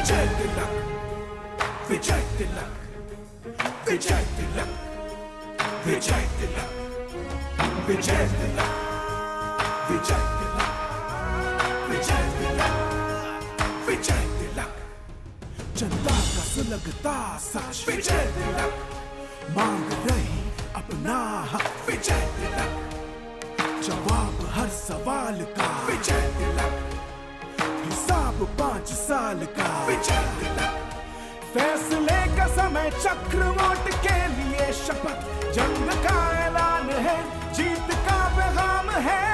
विजय तिलक, विजय तिलक, विजय तिलक, विजय तिलक, विजय तिलक, विजय तिलक, विजय तिलक, विजय तिलक, जनता का सुलगता साक्ष विजय तिलक, मांग रही अपना हक विजय तिलक, जवाब हर सवाल का विजय तिलक, हिसाब 5 साल का विजय तिलक, फैसले का समय चक्र वोट के लिए शपथ, जंग का ऐलान है, जीत का पैगाम है।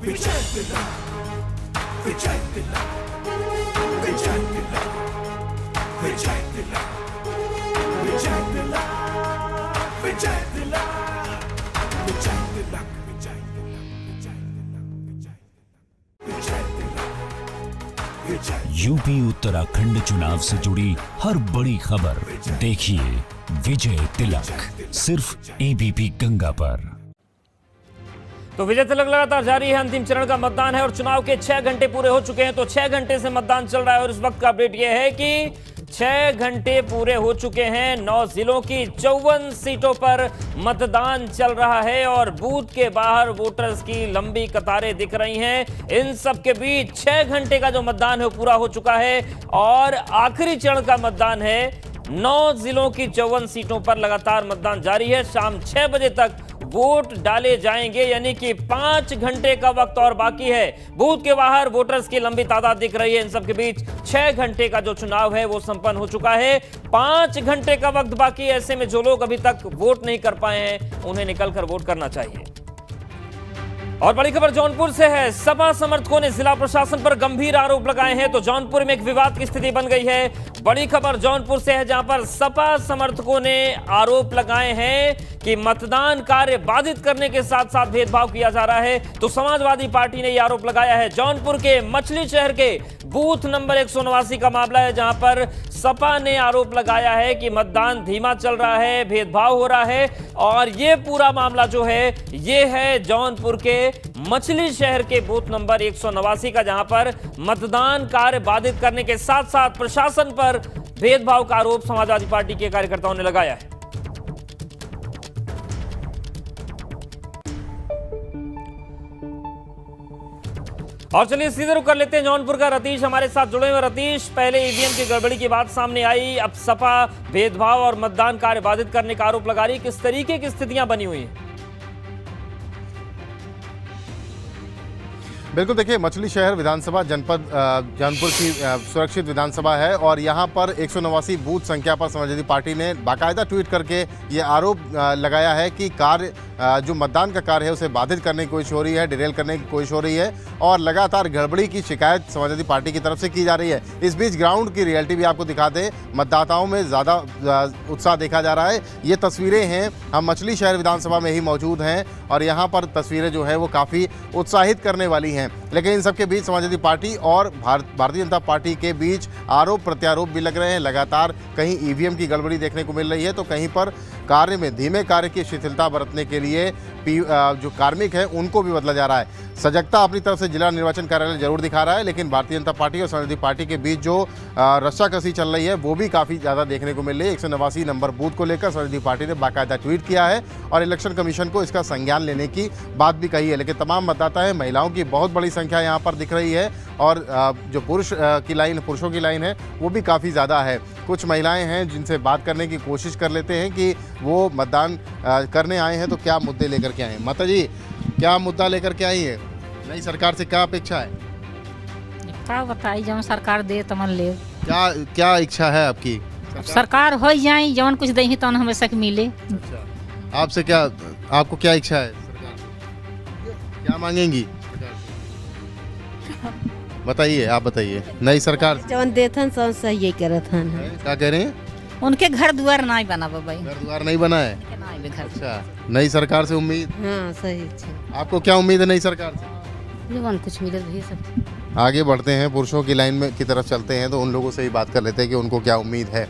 विजय तिलक, विजय तिलक, विजय तिलक, विजय तिलक, विजय तिलक, विजय तिलक, विजय तिलक, विजय तिलक, विजय तिलक, विजय। यूपी उत्तराखंड चुनाव से जुड़ी हर बड़ी खबर देखिए विजय तिलक सिर्फ एबीपी गंगा पर। तो विजय तिलक लगातार जारी है। अंतिम चरण का मतदान है और चुनाव के 6 घंटे पूरे हो चुके हैं। तो 6 घंटे से मतदान चल रहा है और इस वक्त का अपडेट यह है कि 6 घंटे पूरे हो चुके हैं। 9 जिलों की 54 सीटों पर मतदान चल रहा है और बूथ के बाहर वोटर्स की लंबी कतारें दिख रही हैं। इन सब के बीच 6 घंटे का जो मतदान है वो पूरा हो चुका है और आखिरी चरण का मतदान है। 9 जिलों की 54 सीटों पर लगातार मतदान जारी है। शाम 6 बजे तक वोट डाले जाएंगे, यानी कि 5 घंटे का वक्त और बाकी है। बूथ के बाहर वोटर्स की लंबी तादाद दिख रही है। इन सब के बीच 6 घंटे का जो चुनाव है वो संपन्न हो चुका है। 5 घंटे का वक्त बाकी है। ऐसे में जो लोग अभी तक वोट नहीं कर पाए हैं उन्हें निकलकर वोट करना चाहिए। और बड़ी खबर जौनपुर से है। सपा समर्थकों ने जिला प्रशासन पर गंभीर आरोप लगाए हैं। तो जौनपुर में एक विवाद की स्थिति बन गई है। बड़ी खबर जौनपुर से है जहां पर सपा समर्थकों ने आरोप लगाए हैं कि मतदान कार्य बाधित करने के साथ साथ भेदभाव किया जा रहा है। तो समाजवादी पार्टी ने यह आरोप लगाया है। जौनपुर के मछली शहर के बूथ नंबर 189 का मामला है जहां पर सपा ने आरोप लगाया है कि मतदान धीमा चल रहा है, भेदभाव हो रहा है। और यह पूरा मामला जो है ये है जौनपुर के मछली शहर के बूथ नंबर 189 का, जहां पर मतदान कार्य बाधित करने के साथ साथ प्रशासन पर भेदभाव का आरोप समाजवादी पार्टी के कार्यकर्ताओं ने लगाया है। और चलिए सीधे रुक कर लेते हैं जौनपुर का। रतीश हमारे साथ जुड़े हुए। रतीश, पहले ईवीएम की गड़बड़ी की बात सामने आई, अब सपा भेदभाव और मतदान कार्य बाधित करने का आरोप लगा रही, किस तरीके की स्थितियां बनी हुई हैं? बिल्कुल, देखिए मछली शहर विधानसभा जनपद जौनपुर की सुरक्षित विधानसभा है और यहाँ पर 189 बूथ संख्या पर समाजवादी पार्टी ने बाकायदा ट्वीट करके ये आरोप लगाया है कि कार्य जो मतदान का कार्य है उसे बाधित करने की कोशिश हो रही है, डिरेल करने की कोशिश हो रही है और लगातार गड़बड़ी की शिकायत समाजवादी पार्टी की तरफ से की जा रही है। इस बीच ग्राउंड की रियलिटी भी आपको दिखा दें, मतदाताओं में ज़्यादा उत्साह देखा जा रहा है। ये तस्वीरें हैं, हम मछली शहर विधानसभा में ही मौजूद हैं और यहाँ पर तस्वीरें जो है वो काफ़ी उत्साहित करने वाली हैं। लेकिन इन सबके बीच समाजवादी पार्टी और भारतीय जनता पार्टी के बीच आरोप प्रत्यारोप भी लग रहे हैं। लगातार कहीं ईवीएम की गड़बड़ी देखने को मिल रही है तो कहीं पर कार्य में धीमे कार्य की शिथिलता बरतने के लिए जो कार्मिक है उनको भी बदला जा रहा है। सजगता अपनी तरफ से जिला निर्वाचन कार्यालय जरूर दिखा रहा है, लेकिन भारतीय जनता पार्टी और समाजवादी पार्टी के बीच जो रस्साकसी चल रही है वो भी काफ़ी ज़्यादा देखने को मिल रही है। 189 नंबर बूथ को लेकर समाजवादी पार्टी ने बाकायदा ट्वीट किया है और इलेक्शन कमीशन को इसका संज्ञान लेने की बात भी कही है। लेकिन तमाम मतदाता हैं, महिलाओं की बहुत बड़ी संख्या यहाँ पर दिख रही है और जो पुरुषों की लाइन है वो भी काफ़ी ज़्यादा है। कुछ महिलाएं हैं जिनसे बात करने की कोशिश कर लेते हैं कि वो मतदान करने आए हैं तो क्या मुद्दे लेकर के आए हैं। माता जी, क्या मुद्दा लेकर के आई है? नई सरकार से क्या अपेक्षा है? क्या बताई, जौन सरकार दे तमन ले। क्या इच्छा है आपकी? सरकार हो जाए जौन कुछ दही तो हमें सक मिले। अच्छा, आपसे क्या, आपको क्या इच्छा है? सरकार क्या मांगेंगी? बताइए, आप बताइए। नई सरकार जौन देथन सब सही करत हन। क्या कह रहे हैं? उनके घर द्वार नहीं बना भाई। घर द्वार नहीं बना है? अच्छा, नई सरकार से उम्मीद? हाँ सही। आपको क्या उम्मीद है नई सरकार से? जौन कुछ मिले वही सब। आगे बढ़ते हैं, पुरुषों की लाइन में की तरफ चलते हैं तो उन लोगों से ही बात कर लेते हैं कि उनको क्या उम्मीद है।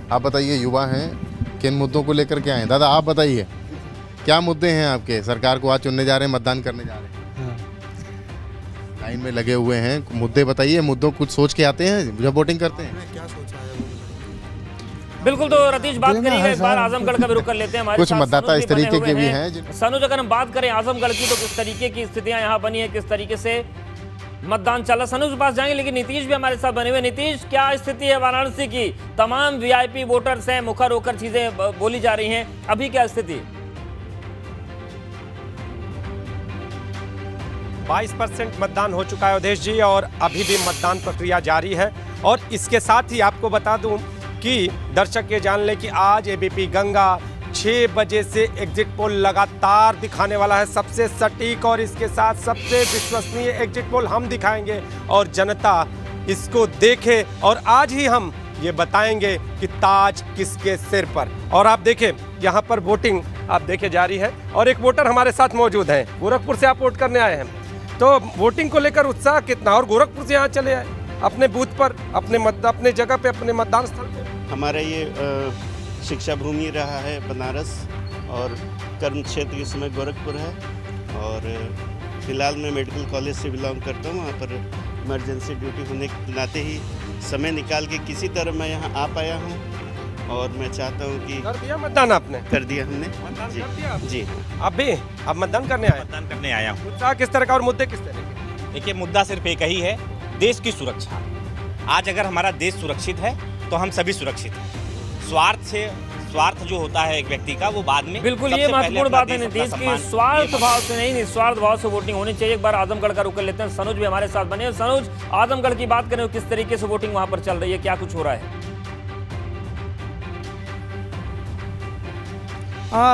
आप बताइए, युवा हैं, किन मुद्दों को लेकर के आए हैं? दादा आप बताइए, क्या मुद्दे हैं आपके? सरकार को आज चुनने जा रहे हैं, मतदान करने जा रहे हैं, लाइन में लगे हुए हैं, मुद्दे बताइए। मुद्दों कुछ सोच के आते हैं जब वोटिंग करते हैं? बिल्कुल, तो रतीश बात करिएगा, एक बार आजमगढ़ का भी रुख कर लेते हैं। हमारे कुछ साथ मतदाता सनोज इस तरीके बने के हुए भी हैं। हैं सनोज, अगर हम बात करें आजमगढ़ की, तो किस तरीके की स्थितियां यहाँ बनी है, किस तरीके से मतदान चला? सनोज के पास जाएंगे, लेकिन नीतीश भी हमारे साथ बने हुए। नीतीश, क्या स्थिति है वाराणसी की? तमाम वीआईपी वोटर्स हैं, मुखर होकर चीजें बोली जा रही हैं, अभी क्या स्थिति? 22% मतदान हो चुका है अवधेश जी, और अभी भी मतदान प्रक्रिया जारी है। और इसके साथ ही आपको बता दूं कि दर्शक ये जान लें कि आज एबीपी गंगा 6 बजे से एग्जिट पोल लगातार दिखाने वाला है, सबसे सटीक और इसके साथ सबसे विश्वसनीय एग्जिट पोल हम दिखाएंगे और जनता इसको देखे। और आज ही हम ये बताएंगे कि ताज किसके सिर पर। और आप देखें यहाँ पर वोटिंग आप देखे जारी है, और एक वोटर हमारे साथ मौजूद हैं। गोरखपुर से आप वोट करने आए हैं, तो वोटिंग को लेकर उत्साह कितना? और गोरखपुर से यहाँ चले आए अपने बूथ पर, अपने जगह पे, अपने मतदान स्थल पे। हमारा ये शिक्षा भूमि रहा है बनारस, और कर्म क्षेत्र इस समय गोरखपुर है। और फिलहाल मैं मेडिकल कॉलेज से बिलोंग करता हूँ। वहाँ पर इमरजेंसी ड्यूटी होने के नाते ही समय निकाल के किसी तरह मैं यहाँ आ पाया हूँ, और मैं चाहता हूँ कि कर दिया मतदान आपने? कर दिया हमने। मतदान जी कर दिया आपने? जी। अब भी आप मतदान करने आए? मतदान करने आया हूँ। उत्साह किस तरह का और मुद्दे किस तरह के? देखिए, मुद्दा सिर्फ एक ही है, देश की सुरक्षा। आज अगर हमारा देश सुरक्षित है तो हम सभी सुरक्षित हैं। स्वार्थ जो होता है एक व्यक्ति का, वो बाद में। बिल्कुल, ये महत्वपूर्ण बात है नीतीश की, स्वार्थ भाव से नहीं, निस्वार्थ भाव से वोटिंग होनी चाहिए। एक बार आजमगढ़ का रुख कर लेते हैं, सनोज भी हमारे साथ बने हैं। सनोज, आजमगढ़ की बात करें, किस तरीके से वोटिंग वहां पर चल रही है, क्या कुछ हो रहा है?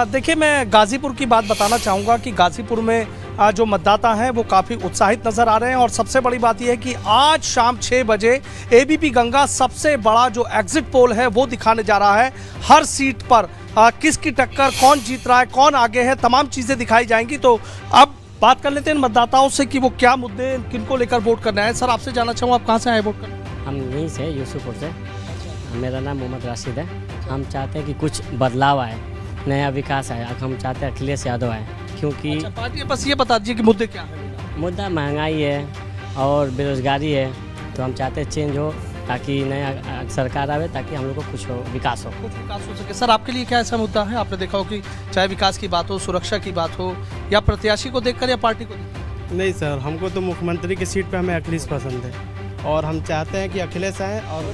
देखिए, मैं गाजीपुर की बात बताना चाहूँगा कि गाजीपुर में जो मतदाता हैं वो काफ़ी उत्साहित नज़र आ रहे हैं। और सबसे बड़ी बात यह है कि आज शाम 6 बजे एबीपी गंगा सबसे बड़ा जो एग्जिट पोल है वो दिखाने जा रहा है। हर सीट पर किसकी टक्कर, कौन जीत रहा है, कौन आगे है, तमाम चीज़ें दिखाई जाएंगी। तो अब बात कर लेते हैं मतदाताओं से कि वो क्या मुद्दे, किनको लेकर वोट करना है। सर, आपसे जानना चाहूँगा, आप कहाँ से आए वोट करने? हम यहीं से, यूसुफपुर से। मेरा नाम मोहम्मद राशिद है। हम चाहते हैं कि कुछ बदलाव आए, नया विकास आए। हम चाहते हैं अखिलेश यादव आए, क्योंकि पार्टी बस ये बता दीजिए कि मुद्दे क्या है। मुद्दा महंगाई है और बेरोजगारी है, तो हम चाहते हैं चेंज हो, ताकि नया सरकार आवे, ताकि हम लोग को कुछ विकास हो सके। सर, आपके लिए क्या ऐसा मुद्दा है? आपने देखा हो कि चाहे विकास की बात हो, सुरक्षा की बात हो, या प्रत्याशी को देखकर या पार्टी को देखकर? नहीं सर, हमको तो मुख्यमंत्री की सीट पे हमें अखिलेश पसंद है, और हम चाहते हैं कि अखिलेश आए। और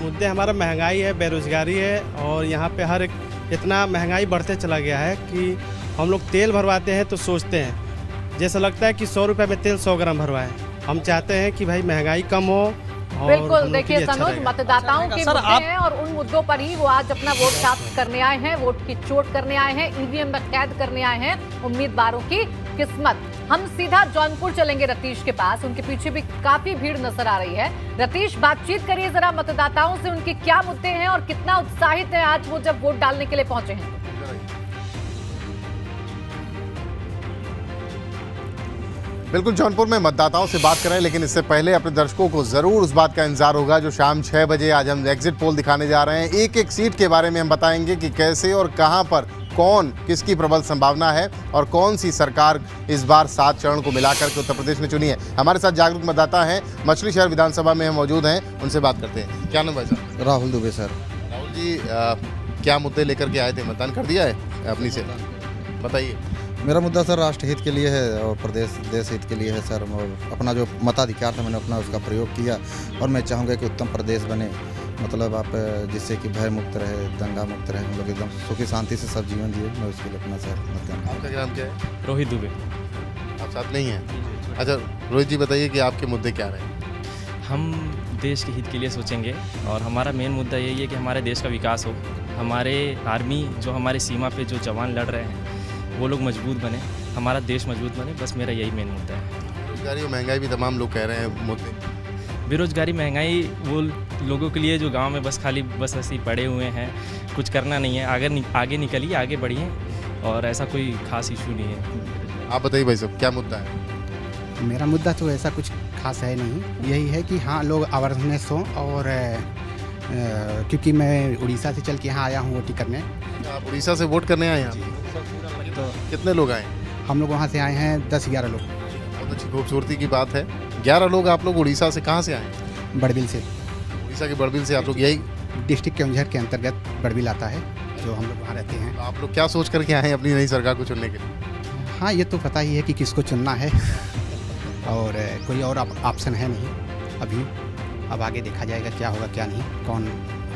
मुद्दे हमारा महंगाई है, बेरोजगारी है, और यहाँ पे हर एक इतना महंगाई बढ़ते चला गया है कि हम लोग तेल भरवाते हैं तो सोचते हैं, जैसा लगता है कि 100 रुपये में तेल 100 ग्राम भरवाएं। हम चाहते हैं कि भाई महंगाई कम हो। बिल्कुल, देखिए सनोज, मतदाताओं के मुद्दे हैं और उन मुद्दों पर ही वो आज अपना वोट कास्ट करने आए हैं, वोट की चोट करने आए हैं, ईवीएम में कैद करने आए हैं उम्मीदवारों की किस्मत। हम सीधा जौनपुर चलेंगे रतीश के पास, उनके पीछे भी काफी भीड़ नजर आ रही है। रतीश, बातचीत करिए जरा मतदाताओं से, उनके क्या मुद्दे हैं और कितना उत्साहित है आज वो जब वोट डालने के लिए पहुंचे हैं। बिल्कुल, जौनपुर में मतदाताओं से बात करें, लेकिन इससे पहले अपने दर्शकों को जरूर उस बात का इंतजार होगा जो शाम 6 बजे आज हम एग्जिट पोल दिखाने जा रहे हैं। एक एक सीट के बारे में हम बताएंगे कि कैसे और कहां पर कौन, किसकी प्रबल संभावना है और कौन सी सरकार इस बार 7 चरण को मिलाकर के उत्तर प्रदेश में चुनी है। हमारे साथ जागरूक मतदाता हैं, मछली शहर विधानसभा में हम मौजूद हैं, उनसे बात करते हैं। क्या नाम भाई साहब? राहुल दुबे सर। राहुल जी, क्या मुद्दे लेकर के आए थे? मतदान कर दिया है अपनी से? बताइए। मेरा मुद्दा सर राष्ट्र हित के लिए है और देश हित के लिए है सर। और अपना जो मताधिकार था मैंने अपना उसका प्रयोग किया, और मैं चाहूँगा कि उत्तम प्रदेश बने, मतलब आप जिससे कि भय मुक्त रहे, दंगा मुक्त रहे, हम लोग एकदम सुखी शांति से सब जीवन जिए। मैं उसके लिए अपना सर मतदान। आपका नाम क्या है? रोहित दुबे। आप साथ नहीं हैं? अच्छा रोहित जी, बताइए कि आपके मुद्दे क्या रहे? हम देश के हित के लिए सोचेंगे, और हमारा मेन मुद्दा यही है कि हमारे देश का विकास हो, हमारे आर्मी जो हमारे सीमा पे जो जवान लड़ रहे हैं वो लोग मजबूत बने, हमारा देश मजबूत बने। बस मेरा यही मेन मुद्दा है। बेरोजगारी और महंगाई भी तमाम लोग कह रहे हैं मुद्दे। बेरोजगारी महंगाई वो लोगों के लिए जो गांव में बस ऐसे ही पड़े हुए हैं, कुछ करना नहीं है। आगे निकलिए, आगे बढ़िए, और ऐसा कोई खास इशू नहीं है। आप बताइए भाई साहब, क्या मुद्दा है? मेरा मुद्दा तो ऐसा कुछ खास है नहीं, यही है कि हाँ लोग अवेयरनेस हो और क्योंकि मैं उड़ीसा से चल के यहाँ आया हूँ वोटिंग करने। आप उड़ीसा से वोट करने आए हैं? तो कितने लोग आए? हम लोग वहाँ से आए हैं 10-11 लोग। बहुत अच्छी खूबसूरती की बात है। 11 लोग आप लोग उड़ीसा से कहाँ से आए? बड़बिल से। उड़ीसा के बड़बिल से आप लोग? यही डिस्ट्रिक्ट केवंझर के अंतर्गत बड़बिल आता है, जो हम लोग वहाँ रहते हैं। आप लोग क्या सोच करके आए हैं अपनी नई सरकार को चुनने के लिए? हाँ, ये तो पता ही है कि किसको चुनना है और कोई और ऑप्शन है नहीं अभी। अब आगे देखा जाएगा क्या होगा क्या नहीं, कौन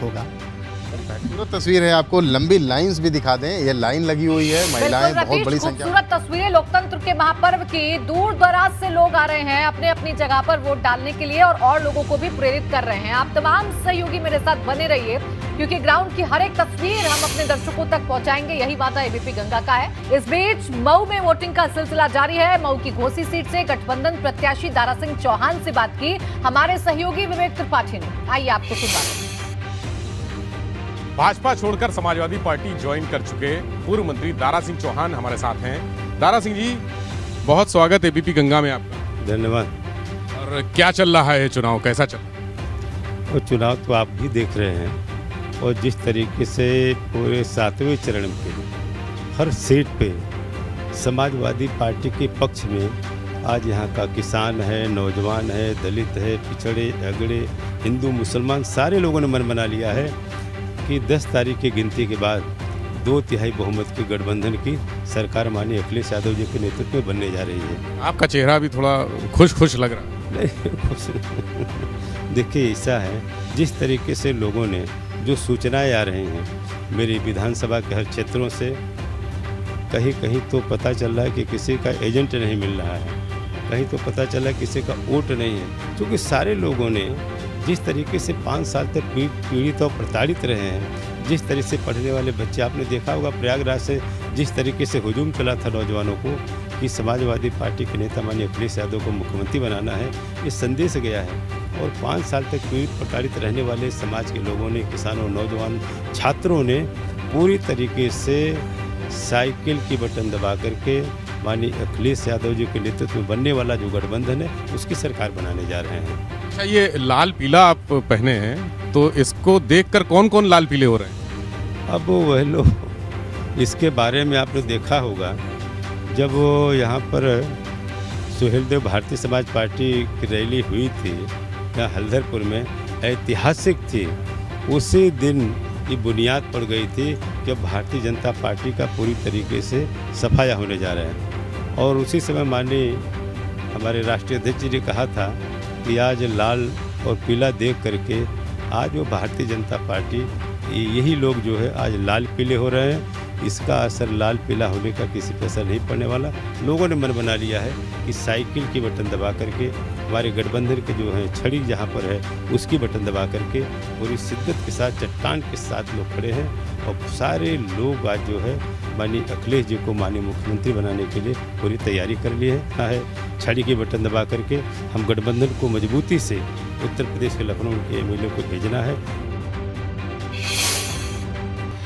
होगा। खूबसूरत तस्वीर है, आपको लंबी लाइंस भी दिखा दें। ये लाइन लगी हुई है, महिलाएं बहुत बड़ी संख्या। खूबसूरत तस्वीरें लोकतंत्र के महापर्व की। दूर दराज से लोग आ रहे हैं अपने अपनी जगह पर वोट डालने के लिए और लोगों को भी प्रेरित कर रहे हैं। आप तमाम सहयोगी मेरे साथ बने रहिए, क्योंकि ग्राउंड की हर एक तस्वीर हम अपने दर्शकों तक पहुंचाएंगे। यही वादा एबीपी गंगा का है। इस बीच मऊ में वोटिंग का सिलसिला जारी है। मऊ की घोसी सीट से गठबंधन प्रत्याशी दारा सिंह चौहान से बात की हमारे सहयोगी विवेक त्रिपाठी ने। आइए आपको सुनवाते हैं। भाजपा छोड़कर समाजवादी पार्टी ज्वाइन कर चुके पूर्व मंत्री दारा सिंह चौहान हमारे साथ हैं। दारा सिंह जी, बहुत स्वागत एबीपी गंगा में आपका। धन्यवाद। और क्या चल रहा है चुनाव, कैसा चल रहा है? और चुनाव तो आप भी देख रहे हैं, और जिस तरीके से पूरे 7वें चरण के हर सीट पे समाजवादी पार्टी के पक्ष में आज यहाँ का किसान है, नौजवान है, दलित है, पिछड़े अगड़े, हिंदू मुसलमान सारे लोगों ने मन बना लिया है कि 10 तारीख की गिनती के बाद 2/3 बहुमत की गठबंधन की सरकार माननीय अखिलेश यादव जी के नेतृत्व में बनने जा रही है। आपका चेहरा भी थोड़ा खुश लग रहा है। नहीं, खुश देखिए, ऐसा है जिस तरीके से लोगों ने जो सूचनाएं आ रही हैं मेरी विधानसभा के हर क्षेत्रों से, कहीं कहीं तो पता चल रहा है कि किसी का एजेंट नहीं मिल रहा है, कहीं तो पता चला है किसी का वोट नहीं है, क्योंकि सारे लोगों ने जिस तरीके से 5 साल तक पीड़ित और प्रताड़ित रहे हैं, जिस तरह से पढ़ने वाले बच्चे, आपने देखा होगा प्रयागराज से जिस तरीके से हुजूम चला था नौजवानों को कि समाजवादी पार्टी के नेता माननीय अखिलेश यादव को मुख्यमंत्री बनाना है, ये संदेश गया है। और 5 साल तक पीड़ित प्रताड़ित रहने वाले समाज के लोगों ने, किसानों, नौजवान, छात्रों ने पूरी तरीके से साइकिल की बटन दबा करके माननीय अखिलेश यादव जी के नेतृत्व में बनने वाला जो गठबंधन है उसकी सरकार बनाने जा रहे हैं। अच्छा, ये लाल पीला आप पहने हैं, तो इसको देखकर कौन कौन लाल पीले हो रहे हैं? अब वह लोग, इसके बारे में आपने देखा होगा, जब वो यहाँ पर सुहेलदेव भारतीय समाज पार्टी की रैली हुई थी यहाँ हल्दरपुर में, ऐतिहासिक थी। उसी दिन की बुनियाद पड़ गई थी कि भारतीय जनता पार्टी का पूरी तरीके से सफाया होने जा रहा है। और उसी समय माननीय हमारे राष्ट्रीय अध्यक्ष जी ने कहा था कि आज लाल और पीला देख करके आज वो भारतीय जनता पार्टी, यही लोग जो है आज लाल पीले हो रहे हैं। इसका असर लाल पीला होने का किसी पर असर नहीं पड़ने वाला। लोगों ने मन बना लिया है कि साइकिल की बटन दबा करके हमारे गठबंधन के जो है छड़ी जहाँ पर है उसकी बटन दबा करके पूरी शिद्दत के साथ, चट्टान के साथ लोग खड़े हैं। और सारे लोग आज जो है माननीय अखिलेश जी को माननीय मुख्यमंत्री बनाने के लिए पूरी तैयारी कर ली है। छड़ी की बटन दबा करके हम गठबंधन को मजबूती से उत्तर प्रदेश के लखनऊ के एमएलए को भेजना है।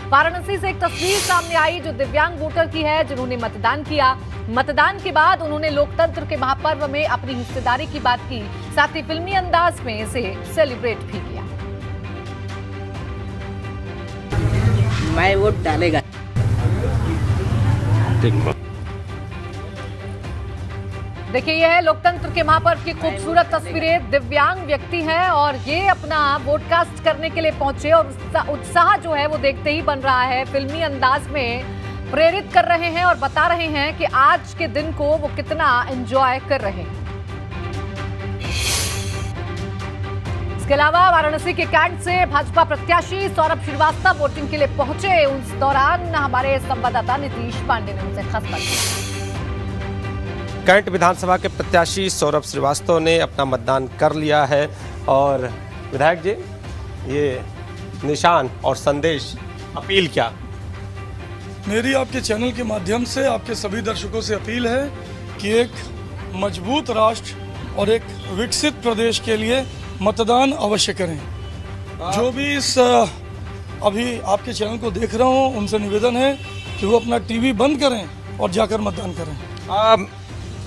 वाराणसी से एक तस्वीर सामने आई जो दिव्यांग वोटर की है, जिन्होंने मतदान किया। मतदान के बाद उन्होंने लोकतंत्र के महापर्व में अपनी हिस्सेदारी की बात की, साथ ही फिल्मी अंदाज में इसे सेलिब्रेट भी किया। मैं वोट डालेगा। देखिए, यह है लोकतंत्र के महापर्व की खूबसूरत तस्वीरें। दिव्यांग व्यक्ति हैं और ये अपना वोट कास्ट करने के लिए पहुंचे और उत्साह जो है वो देखते ही बन रहा है। फिल्मी अंदाज में प्रेरित कर रहे हैं और बता रहे हैं कि आज के दिन को वो कितना एंजॉय कर रहे हैं। इसके अलावा वाराणसी के कैंट से भाजपा प्रत्याशी सौरभ श्रीवास्तव वोटिंग के लिए पहुंचे। उस दौरान हमारे संवाददाता नीतीश पांडे ने उनसे खास बात की। कैंट विधानसभा के प्रत्याशी सौरभ श्रीवास्तव ने अपना मतदान कर लिया है। और विधायक जी, ये निशान और संदेश, अपील क्या? मेरी आपके चैनल के माध्यम से आपके सभी दर्शकों से अपील है कि एक मजबूत राष्ट्र और एक विकसित प्रदेश के लिए मतदान अवश्य करें। जो भी इस अभी आपके चैनल को देख रहा हूँ उनसे निवेदन है कि वो अपना टीवी बंद करें और जाकर मतदान करें।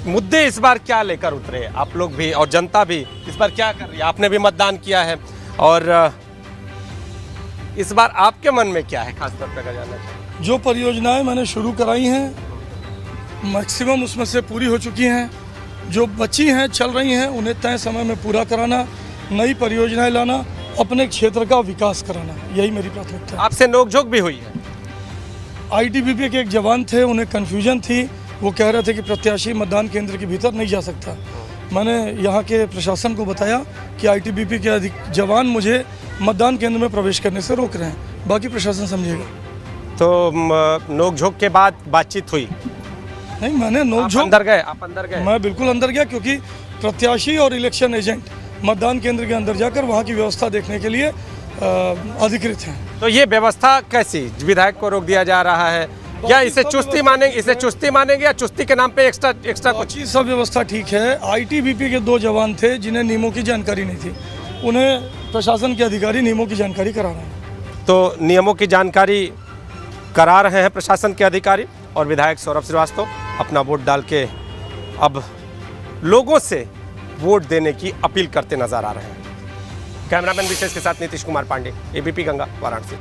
मुद्दे इस बार क्या लेकर उतरे आप लोग भी और जनता भी इस बार क्या कर रही है? आपने भी मतदान किया है और इस बार आपके मन में क्या है खास तौर पर जानना चाहिए? जो परियोजनाएं मैंने शुरू कराई हैं मैक्सिमम उसमें से पूरी हो चुकी हैं, जो बची हैं चल रही हैं उन्हें तय समय में पूरा कराना, नई परियोजनाएं लाना, अपने क्षेत्र का विकास कराना, यही मेरी प्राथमिकता है। आपसे नोकझोंक भी हुई है? आईटीबीपी के एक जवान थे, उन्हें कन्फ्यूजन थी, वो कह रहे थे कि प्रत्याशी मतदान केंद्र के भीतर नहीं जा सकता। मैंने यहाँ के प्रशासन को बताया कि आईटीबीपी के जवान मुझे मतदान केंद्र में प्रवेश करने से रोक रहे हैं, बाकी प्रशासन समझेगा। तो नोकझोंक के बाद बातचीत हुई? नहीं, मैंने नोकझोंक अंदर गए? आप अंदर गए? मैं बिल्कुल अंदर गया, क्योंकि प्रत्याशी और इलेक्शन एजेंट मतदान केंद्र के अंदर जाकर वहाँ की व्यवस्था देखने के लिए अधिकृत हैं। तो ये व्यवस्था कैसी? विधायक को रोक दिया जा रहा है या इसे चुस्ती मानेंगे? इसे चुस्ती मानेंगे या चुस्ती के नाम पे एक्स्ट्रा कुछ? सब व्यवस्था ठीक है। आईटीबीपी के 2 जवान थे जिन्हें नियमों की जानकारी नहीं थी, उन्हें प्रशासन के अधिकारी नियमों की जानकारी करा रहे हैं। तो नियमों की जानकारी करा रहे हैं प्रशासन के अधिकारी, और विधायक सौरभ श्रीवास्तव अपना वोट डाल के अब लोगों से वोट देने की अपील करते नजर आ रहे हैं। कैमरामैन विशेष के साथ नीतीश कुमार पांडे, एबीपी गंगा, वाराणसी।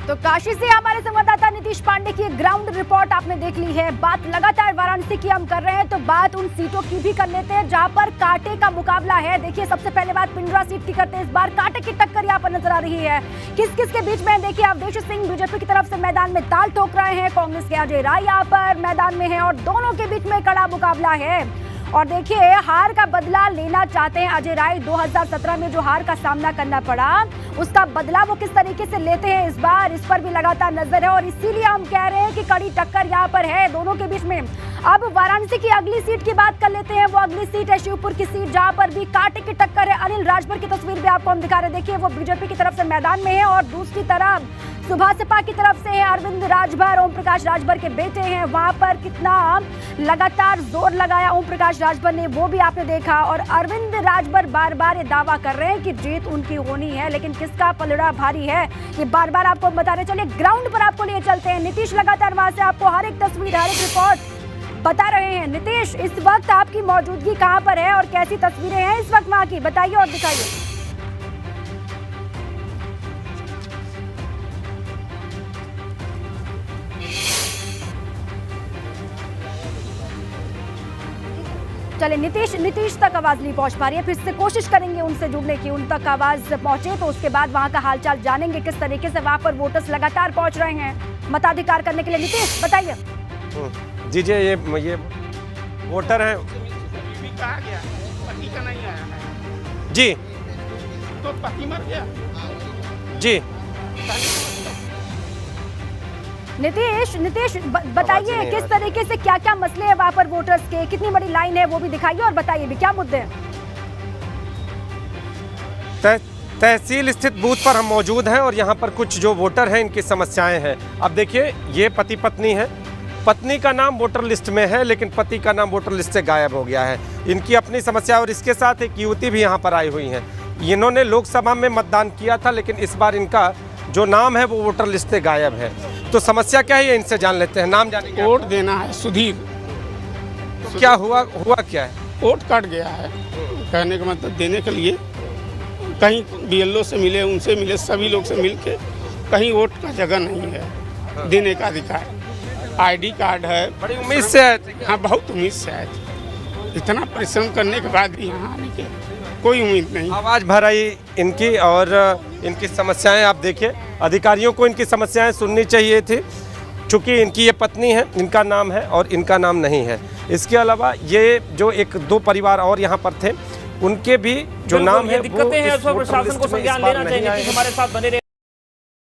तो काशी से हमारे संवाददाता नीतीश पांडे की ग्राउंड रिपोर्ट आपने देख ली है। बात लगातार वाराणसी की हम कर रहे हैं, तो बात उन सीटों की भी कर लेते हैं जहां पर कांटे का मुकाबला है। देखिए, सबसे पहले बात पिंडरा सीट की करते हैं। इस बार कांटे की टक्कर यहाँ पर नजर आ रही है। किस किस के बीच में? देखिए, अवधेश सिंह बीजेपी की तरफ से मैदान में ताल ठोक रहे हैं, कांग्रेस के अजय राय यहाँ पर मैदान में है और दोनों के बीच में कड़ा मुकाबला है। और देखिए, हार का बदला लेना चाहते हैं अजय राय। 2017 में जो हार का सामना करना पड़ा, उसका बदला वो किस तरीके से लेते हैं इस बार, इस पर भी लगातार नजर है। और इसीलिए हम कह रहे हैं कि कड़ी टक्कर यहाँ पर है दोनों के बीच में। अब वाराणसी की अगली सीट की बात कर लेते हैं। वो अगली सीट है शिवपुर की सीट, जहां पर भी कांटे की टक्कर है। अनिल राजभर की तस्वीर भी आपको हम दिखा रहे हैं। देखिए, वो बीजेपी की तरफ से मैदान में है और दूसरी तरफ सुभाषपा की तरफ से है अरविंद राजभर, ओम प्रकाश राजभर के बेटे हैं। वहां पर कितना लगातार जोर लगाया ओम प्रकाश राजभर ने, वो भी आपने देखा। और अरविंद राजभर बार बार ये दावा कर रहे हैं कि जीत उनकी होनी है, लेकिन किसका पलड़ा भारी है ये बार बार आपको बता रहे। चलिए ग्राउंड पर आपको लिए चलते हैं। नीतीश लगातार वहां से आपको हर एक तस्वीर, हर एक रिपोर्ट बता रहे हैं। नीतीश, इस वक्त आपकी मौजूदगी कहां पर है और कैसी तस्वीरें हैं इस वक्त वहां की, बताइए और दिखाइए। चले नीतीश तक आवाज नहीं पहुंच पा रही है, फिर से कोशिश करेंगे उनसे जुड़ने की, उन तक आवाज पहुंचे तो उसके बाद वहां का हालचाल जानेंगे किस तरीके से वहां पर वोटर्स लगातार पहुंच रहे हैं मताधिकार करने के लिए। नीतीश, बताइए। जी ये वोटर हैं। कहा गया पति का नहीं आया है जी, तो पति मर गया जी। नीतीश बताइए किस तरीके से क्या क्या मसले हैं वहां पर वोटर्स के, कितनी बड़ी लाइन है वो भी दिखाइए और बताइए भी क्या मुद्दे हैं। तहसील स्थित बूथ पर हम मौजूद हैं और यहाँ पर कुछ जो वोटर हैं इनकी समस्याएं हैं। अब देखिए, ये पति पत्नी है, पत्नी का नाम वोटर लिस्ट में है लेकिन पति का नाम वोटर लिस्ट से गायब हो गया है। इनकी अपनी समस्या, और इसके साथ एक युवती भी यहाँ पर आई हुई है। इन्होंने लोकसभा में मतदान किया था लेकिन इस बार इनका जो नाम है वो वोटर लिस्ट से गायब है। तो समस्या क्या है इनसे जान लेते हैं। नाम जानेंगे। वोट देना है सुधीर। तो क्या हुआ क्या है? वोट कट गया है, कहने का मतलब देने के लिए कहीं बीएलओ से मिले, उनसे मिले, सभी लोग से मिल के कहीं वोट का जगह नहीं है देने का अधिकार। आईडी कार्ड है। बड़ी उम्मीद से आए थे? हाँ, बहुत उम्मीद से आए थे। इतना परिश्रम करने के बाद भी यहाँ आने के कोई उम्मीद नहीं। आवाज़ भर आई इनकी, और इनकी समस्याएं आप देखिए। अधिकारियों को इनकी समस्याएं सुननी चाहिए थी, चूँकि इनकी ये पत्नी है, इनका नाम है और इनका नाम नहीं है। इसके अलावा ये जो 1-2 परिवार और यहाँ पर थे, उनके भी जो नाम है, दिक्कतें हैं, प्रशासन को संज्ञान लेना चाहिए। हमारे साथ बने रहे।